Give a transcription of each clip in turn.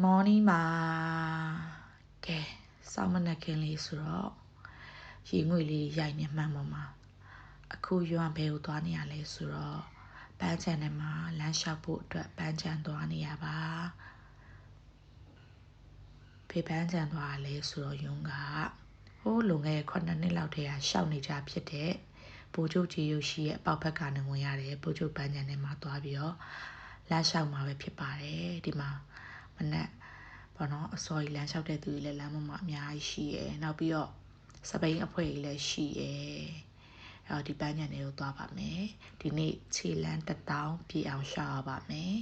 morning မှာကဲစောင်းမနက်ခင်းလေးဆိုတော့ရေငွေလေးရိုက်နေမှန်းပေါ်မှာအခုရွံဘဲကိုသွားနေရလဲဆိုတော့ပန်းချန်ထဲမှာလမ်းလျှောက်ဖို့အတွက်ပန်းချန်သွားနေရပါဖေပန်းချန်သွားလဲဆိုတော့ယုံကဟိုးလုံခဲ့9နှစ်လောက်တည်းကရှောက်နေကြဖြစ်တဲ့ဘိုးချုပ်ကြီးရုပ်ရှိရဲ့အပေါက်ဘက်ကနေဝင်ရတယ်ဘိုးချုပ်ပန်းချန်ထဲမှာသွားပြီးတော့လမ်းလျှောက်မှာပဲဖြစ်ပါတယ်ဒီမှာမနက်ဘောနော်အစောကြီးလမ်းလျှောက်တဲ့သူတွေလည်းလမ်းပေါ်မှာအများကြီးရှိရယ်နောက်ပြီးတော့စပိန်အဖွဲ့ကြီးလည်းရှိရယ်အဲ့တော့ဒီပန်းညံတွေကိုသွားပါမယ်ဒီနေ့ခြေလမ်း1000ပြည့်အောင်ရှောက်ရပါမယ်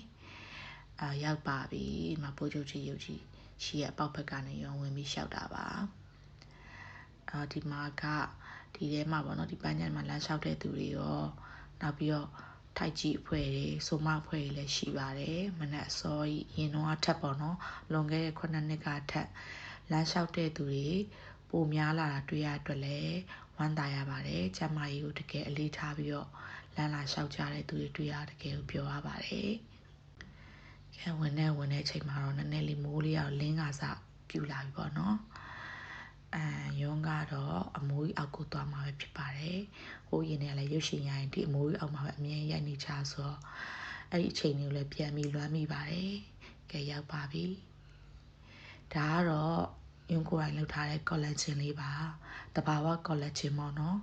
ရောက်ပါပြီမပိုးချုပ်ကြီးရုပ်ကြီးရှိရအပေါက်ဘက်ကနေရောဝင်ပြီးရှောက်တာပါဒီမှာကဒီထဲမှာပေါ့နော်ဒီပန်းညံမှာလမ်းလျှောက်တဲ့သူတွေရောနောက်ပြီးတော့ထိုက်ကြီးအဖွဲ့တွေဆိုမအဖွဲ့တွေလည်းရှိပါတယ်မနက်အစောကြီးရင်တော့ထက်ပေါ့နော်လွန်ခဲ့တဲ့9နှစ်ကထက်လမ်းလျှောက်တဲ့သူတွေပိုများလာတာတွေ့ရအတွက်လည်းဝမ်းသာရပါတယ်ကျမကြီးကိုတကယ်အလေးထားပြီးတော့လမ်းလာလျှောက်ကြတဲ့သူတွေတွေ့ရတကယ်ကိုပြောရပါတယ်ခဲဝင်တဲ့အချိန်မှာတော့နည်းနည်းလေးမိုးလေးအောင်လင်းကစားပြူလာပြီပေါ့နော်ရုံးကတော့အမိုးကြီးအောက်ကိုသွားမှာပဲဖြစ်ပါတယ်ဟိုးရင်ထဲကလည်းရုပ်ရှင်ရရင်ဒီအမိုးကြီးအောက်မှာပဲအမြဲရိုက်နေကြဆိုတော့အဲ့ဒီအချိန်တွေကိုလည်းပြန်ပြီးလွမ်းမိပါတယ်ကဲရောက်ပါပြီဒါကတော့ရုံးကိုယ်တိုင်လုပ်ထားတဲ့ collection လေးပါတဘာဝ collection ပေါ့နော်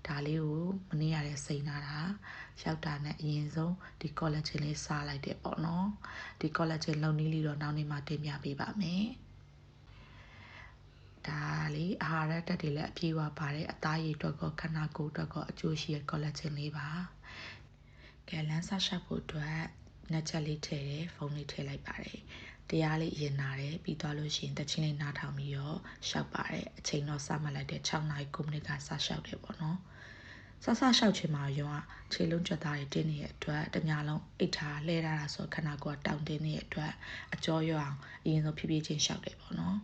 ဒါလေးကိုမနေ့ကလည်းစိန်လာတာရောက်တာနဲ့အရင်ဆုံးဒီ collection လေးစားလိုက်တယ်ပေါ့နော်ဒီ collection လုံနည်းလေးတော့နောက်နေ့မှတင်ပြပေးပါမယ်ဒါလေးအာဟာရဓာတ်တွေလည်းအပြည့်အဝပါတယ်အသားရည်အတွက်ကောခန္ဓာကိုယ်အတွက်ကောအကျိုးရှိတဲ့ collagen လေးပါကဲလန်းစားရှောက်ဖို့အတွက်နှက်ချက်လေးထည့်တယ်ဖုန်းလေးထည့်လိုက်ပါတယ်တရားလေးရင်နာတယ်ပြီးသွားလို့ရှိရင်တချင်းလေးနားထောင်ပြီးတော့ရှောက်ပါတယ်အချိန်တော့စမှတ်လိုက်တဲ့6နာရီ9မိနစ်ကစရှောက်တယ်ပေါ့နော်စရှောက်ချင်မှာရုံကခြေလုံးကြွသားတွေတင်းနေတဲ့အတွက်တညာလုံးအိတ်ထားလှဲထားတာဆိုခန္ဓာကိုယ်တောင့်တင်းနေတဲ့အတွက်အကြောရွအောင်အရင်ဆုံးဖြည်းဖြည်းချင်းရှောက်တယ်ပေါ့နော်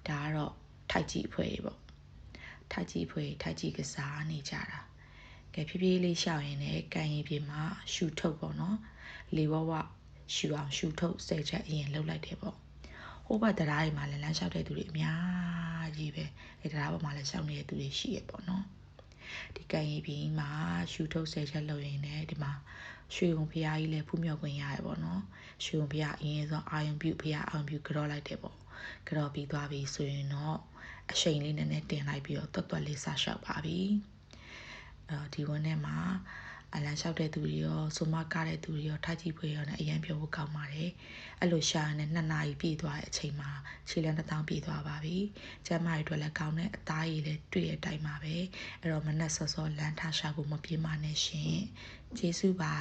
ဒါကတော့ထိုက်ကြီးအဖွဲ့ပေါ့ထိုက်ကြီးကစားနေကြတာကဲဖြည်းဖြည်းလေးရှောက်ရင်လည်းကန်ရင်ပြင်မှာရှူထုတ်ပေါ့နော်လေဝဝရှူအောင်ရှူထုတ်10ချက်အရင်လှုပ်လိုက်တယ်ပေါ့ဟိုဘက်တရားတွေမှာလည်းလမ်းလျှောက်တဲ့သူတွေအများကြီးပဲအဲတရားပေါ်မှာလည်းရှောက်နေတဲ့သူတွေရှိရပေါ့နော်ဒီကန်ရင်ပြင်မှာရှူထုတ်10ချက်လှုပ်ရင်လည်းဒီမှာရွှေုံဖျားကြီးလည်းဖူးမြော်ခွင့်ရတယ်ပေါ့နော်ရွှေုံဖျားအရင်ဆုံးအာယုံပြုဖျားအာယုံပြုကြော့လိုက်တယ်ပေါ့ကြော့ပြီးသွားပြီဆိုရင်တော့အရှိန်လေးနည်းနည်းတင်လိုက်ပြီးတော့တွတ်လေးစရှောက်ပါပြီဒီဝန်းထဲမှာအလန်းလျှောက်တဲ့သူတွေရောဆိုမကားတဲ့သူတွေရောထားကြည့်ဖွေရောနဲ့အရင်ပြောဖို့ကောင်းပါတယ်အဲ့လိုရှာနေ2နာရီပြည့်သွားတဲ့အချိန်မှာခြေလမ်း1000ပြည့်သွားပါပြီကျမတွေအတွက်လည်းကောင်းတဲ့အသားရည်လည်းတွေ့ရတဲ့အတိုင်းပါပဲအဲ့တော့မနက်စောစောလမ်းထားရှာဖို့မပြေးမနဲ့ရှင်ကျေးဇူးပါ